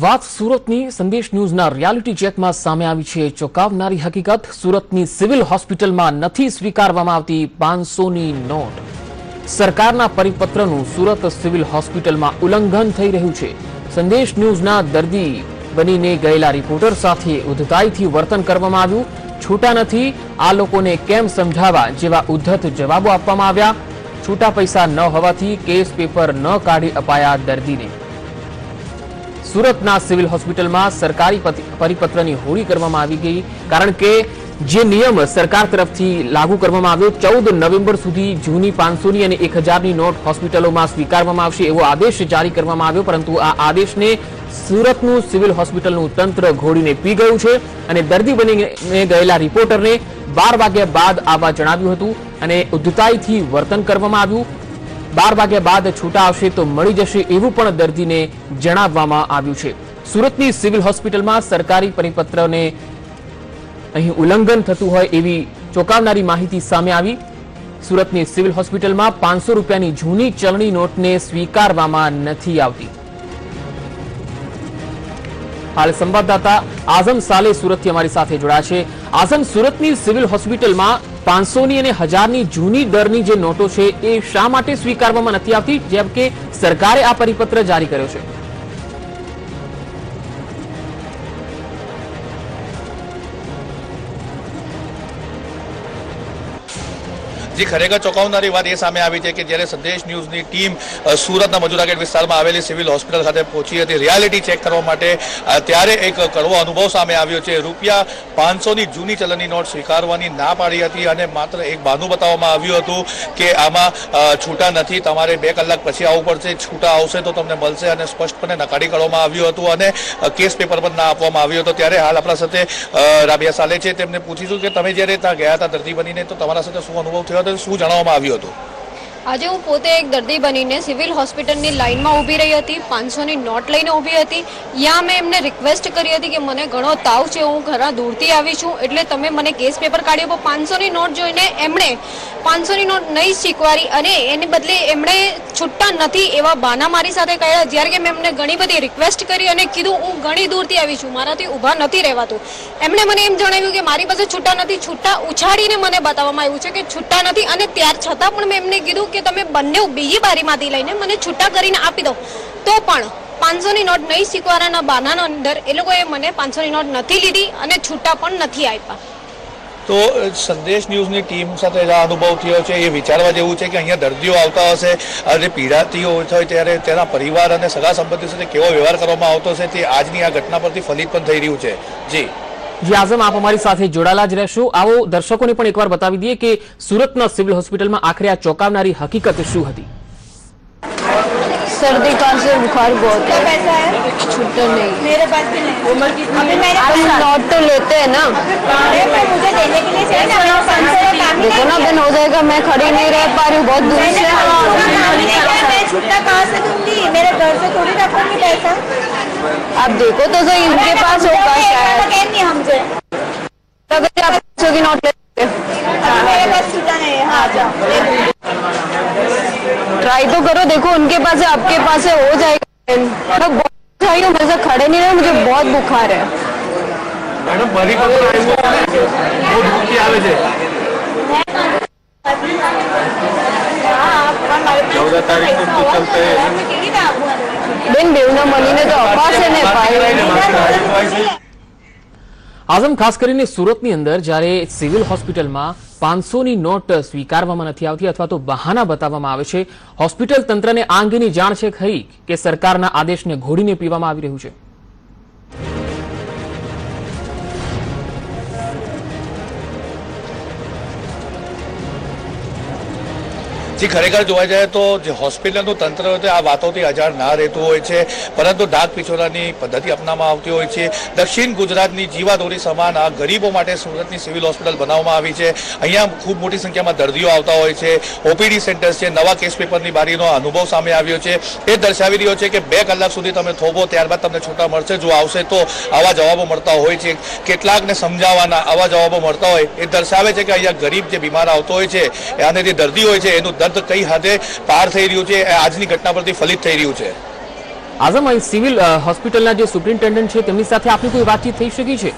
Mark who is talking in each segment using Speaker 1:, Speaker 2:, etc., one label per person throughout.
Speaker 1: વાત સુરતની સંદેશ ન્યૂઝના રિયાલિટી ચેકમાં સામે આવી છે ચોંકાવનારી હકીકત। સુરતની સિવિલ હોસ્પિટલમાં નથી સ્વીકારવામાં આવતી 500ની નોટ। સરકારના પરિપત્રનું સુરત સિવિલ હોસ્પિટલમાં ઉલ્લંઘન થઈ રહ્યું છે। સંદેશ ન્યૂઝના દર્દી બનીને ગયેલા રિપોર્ટર સાથે ઉદ્ધતાઈથી વર્તન કરવામાં આવ્યું। છૂટા નથી આ લોકોને કેમ સમજાવવા જેવા ઉદ્ધત જવાબો આપવામાં આવ્યા। છૂટા પૈસા ન હોવાથી કેસ પેપર ન કાઢી અપાયા દર્દીને। સુરતના સિવિલ હોસ્પિટલમાં સરકારી પરિપત્રની હોળી કરવામાં આવી ગઈ, કારણ કે જે નિયમ સરકાર તરફથી લાગુ કરવામાં આવ્યો 14 નવેમ્બર સુધી જૂની 500ની અને 1000ની નોટ હોસ્પિટલોમાં સ્વીકારવામાં આવશે એવો આદેશ જારી કરવામાં આવ્યો, પરંતુ આ આદેશને સુરતનું સિવિલ હોસ્પિટલનું તંત્ર ઘોડીને પી ગયું છે અને દર્દી બનીને ગયેલા રિપોર્ટરને 12 વાગ્યા બાદ આવવા જણાવ્યું હતું અને ઉદ્ધતાઈથી વર્તન કરવામાં આવ્યું। 12 વાગ્યા બાદ છૂટા આવશે તો મળી જશે એવું પણ દર્દીને જણાવવામાં આવ્યું છે। સુરતની સિવિલ હોસ્પિટલમાં સરકારી પરિપત્રને અહીં ઉલ્લંઘન થતું હોય એવી ચોંકાવનારી માહિતી સામે આવી। સુરતની સિવિલ હોસ્પિટલમાં 500 રૂપિયાની જૂની ચલણી નોટને સ્વીકારવામાં નથી આવતી। હાલ સંવાદદાતા આઝમ સાલે સુરતથી અમારી સાથે જોડાયા છે। આઝમ, સુરતની સિવિલ હોસ્પિટલમાં 500ની અને 1000ની જૂની દરની જે નોટો છે એ શા માટે સ્વીકારવામાં નથી આવતી, જેમ કે સરકારે આ પરિપત્ર જારી કર્યો છે?
Speaker 2: जी खरेखर चौंकावनारी बात ये सामे आई है कि जયારે संदेश न्यूज़नी टीम सूरतना मजूरा गेट विस्तारमां आवेली सिविल होस्पिटल खाते पहोंची हती रियालिटी चेक करवा माटे, त्यारे एक कड़वो अनुभव सामे आव्यो छे। रूपिया 500ની जूनी चलननी नोट स्वीकारवानी ना पाड़ी हती अने मात्र एक बहाનું बताववामां આવ્યું હતું કે આમાં છૂટા નથી, તમારે 2 કલાક પછી આવવું પડશે, છૂટા આવશે તો તમને મળશે અને સ્પષ્ટપણે નકારી કાઢવામાં આવ્યું હતું અને કેસ પેપર પણ ના આપવામાં આવ્યો હતો। ત્યારે હાલ આપણા સાથે રાબિયા સાલે છે, તેમને પૂછીશું કે તમે જ્યારે ત્યાં ગયા હતા દર્દી બનીને તો તમારા સાથે શું અનુભવ થયો? શું જણાવવામાં આવ્યું હતું?
Speaker 3: આજે હું પોતે એક દર્દી બનીને સિવિલ હોસ્પિટલની લાઇનમાં ઊભી રહી હતી, 500ની નોટ લઈને ઊભી હતી। ત્યાં મેં એમને રિક્વેસ્ટ કરી હતી કે મને ઘણો તાવ છે, હું ઘણા દૂરથી આવી છું, એટલે તમે મને કેસ પેપર કાઢી આપો। 500ની નોટ જોઈને એમણે 500ની નોટ નહીં સ્વીકારી અને એને બદલે એમણે છૂટા નથી એવા બહાના મારી સાથે કહ્યા। જ્યારે કે મેં એમને ઘણી બધી રિક્વેસ્ટ કરી અને કીધું હું ઘણી દૂરથી આવી છું, મારાથી ઊભા નથી રહેવાતું। એમણે મને એમ જણાવ્યું કે મારી પાસે છૂટા નથી, છૂટા ઉછાળીને મને બતાવવામાં આવ્યું છે કે છૂટા નથી અને ત્યાર છતાં પણ મેં એમને કીધું કે તમે બંને બીજી બારીમાંથી લઈને મને છૂટા કરીને આપી દો, તો પણ 500ની નોટ નહીં સ્વીકારવાના બહાનાના અંદર એ લોકોએ મને 500ની નોટ નથી લીધી અને છૂટા પણ નથી આપ્યા।
Speaker 2: તો સંદેશ ન્યૂઝની ટીમ સાથે આ અનુભવ થયો છે એ વિચારવા જેવું છે કે અહીંયા દર્દીઓ આવતા હશે અને પીડાતી હોય ત્યારે તેના પરિવાર અને સગા સંબંધી સાથે કેવો વ્યવહાર કરવામાં આવતો હશે તે આજની આ ઘટના પરથી ફલિત પણ થઈ રહ્યું છે। જી
Speaker 1: આઝમ, આપ અમારી સાથે જોડાયેલા જ રહેશો। આવો દર્શકોને પણ એકવાર બતાવી દઈએ કે સુરતના સિવિલ હોસ્પિટલમાં આખરે આ ચોંકાવનારી હકીકત શું હતી।
Speaker 3: सर्दी खांसी बुखार बहुत है, छूटा नहीं,
Speaker 4: मेरे पास भी नहीं। उम्र कितनी है?
Speaker 3: हम नोट तो लेते हैं ना,
Speaker 4: मुझे देने के लिए चाहिए ना, 500 का काम
Speaker 3: देखो ना दिन हो जाएगा, मैं खड़ी नहीं रह पा रही हूँ, बहुत दूर से
Speaker 4: मैं छुट्टा कहाँ से दूंगी? मेरे घर से थोड़ी रखूंगी पैसा।
Speaker 3: आप देखो तो सही, इनके पास होगा शायद,
Speaker 4: नहीं हमसे
Speaker 3: अगर आप 500 की नोट लेते
Speaker 4: मेरे पास छुट्टा नहीं है। हाँ जाओ
Speaker 3: ट्राई तो करो, देखो उनके पास है आपके पास है, हो जाएगा। मैं बहुत आई हूँ, मेरे से खड़े नहीं रहे, मुझे बहुत बुखार है।
Speaker 2: मैडम परिपत्र वो दूरથી આવે છે 14 તારીખ સુધી ચલતે
Speaker 3: બેન બેવના મળીને તો અપાશે ને ભાઈ।
Speaker 1: આઝમ, ખાસ કરીને સુરતની અંદર જ્યારે સિવિલ હોસ્પિટલમાં 500ની નોટ સ્વીકારવામાં નથી આવતી અથવા તો બહાના બતાવવામાં આવે છે, હોસ્પિટલ તંત્રને આ અંગેની જાણ છે ખરી કે સરકારના આદેશને ઘોડીને પીવામાં આવી રહ્યું છે?
Speaker 2: जी खरेखर જોવા જાય તો જે હોસ્પિટલનું તંત્ર હોય આ વાતોથી અજાણ ના રહેતું હોય છે, પરંતુ ડાક પિછોડાની પદ્ધતિ અપનાવવામાં આવતી હોય છે। દક્ષિણ ગુજરાતની જીવાદોરી સમાન આ ગરીબો માટે સુરતની સિવિલ હોસ્પિટલ બનાવવામાં આવી છે। અહીંયા ખૂબ મોટી સંખ્યામાં દર્દીઓ આવતા હોય છે, ઓપીડી સેન્ટર્સ છે, નવા કેસ પેપરની બારીનો અનુભવ સામે આવ્યો છે। એ દર્શાવી રહ્યો છે કે 2 કલાક સુધી તમે થોભો ત્યારબાદ તમને છૂટા મળશે, જો આવશે તો આવા જવાબો મળતા હોય છે। કેટલાકને સમજાવવાના આવા જવાબો મળતા હોય એ દર્શાવે છે કે અહીંયા ગરીબ જે બીમાર આવતો હોય છે અને જે દર્દી હોય છે એનું દર્દ કઈ હદે પાર થઈ રહ્યું છે, આજની ઘટના પરથી ફલિત થઈ રહ્યું છે।
Speaker 1: આઝમ, અહીં સિવિલ હોસ્પિટલના જે સુપ્રિન્ટેન્ડન્ટ છે તેમની સાથે આપની કોઈ વાતચીત થઈ શકી છે?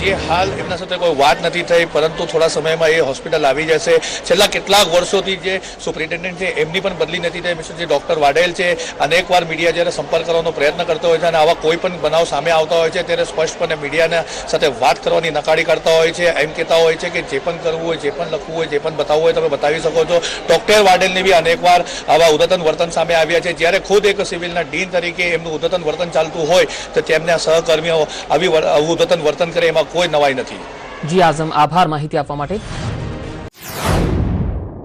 Speaker 2: જે હાલ એમના સાથે કોઈ વાત નથી થઈ, પરંતુ થોડા સમયમાં એ હોસ્પિટલ આવી જશે. છેલ્લા કેટલાક વર્ષોથી જે સુપ્રિન્ટેન્ડન્ટ છે એમની પણ બદલી નથી થઈ. મિસ્ટર જે ડોક્ટર વાડેલ છે, અનેકવાર મીડિયા જ્યારે સંપર્ક કરવાનો પ્રયત્ન કરતો હોય છે અને આવા કોઈ પણ બનાવ સામે આવતા હોય છે ત્યારે સ્પષ્ટપણે મીડિયાના સાથે વાત કરવાની નકારી કરતા હોય છે. એમ કહેતા હોય છે કે જે પણ કરવું હોય, જે પણ લખવું હોય, જે પણ બતાવવું હોય તમે બતાવી શકો છો. ડોક્ટર વાડેલની બી અનેકવાર આવા ઉદ્ધતન વર્તન સામે આવ્યા છે. જ્યારે ખુદ એક સિવિલના ડીન તરીકે એમનું ઉદ્ધતન વર્તન ચાલતું હોય તો તેમના સહકર્મીઓ આવું ઉદ્ધતન વર્તન કરે એમાં કોઈ નવાઈ નથી.
Speaker 1: જી આઝમ, આભાર માહિતી આપવા માટે.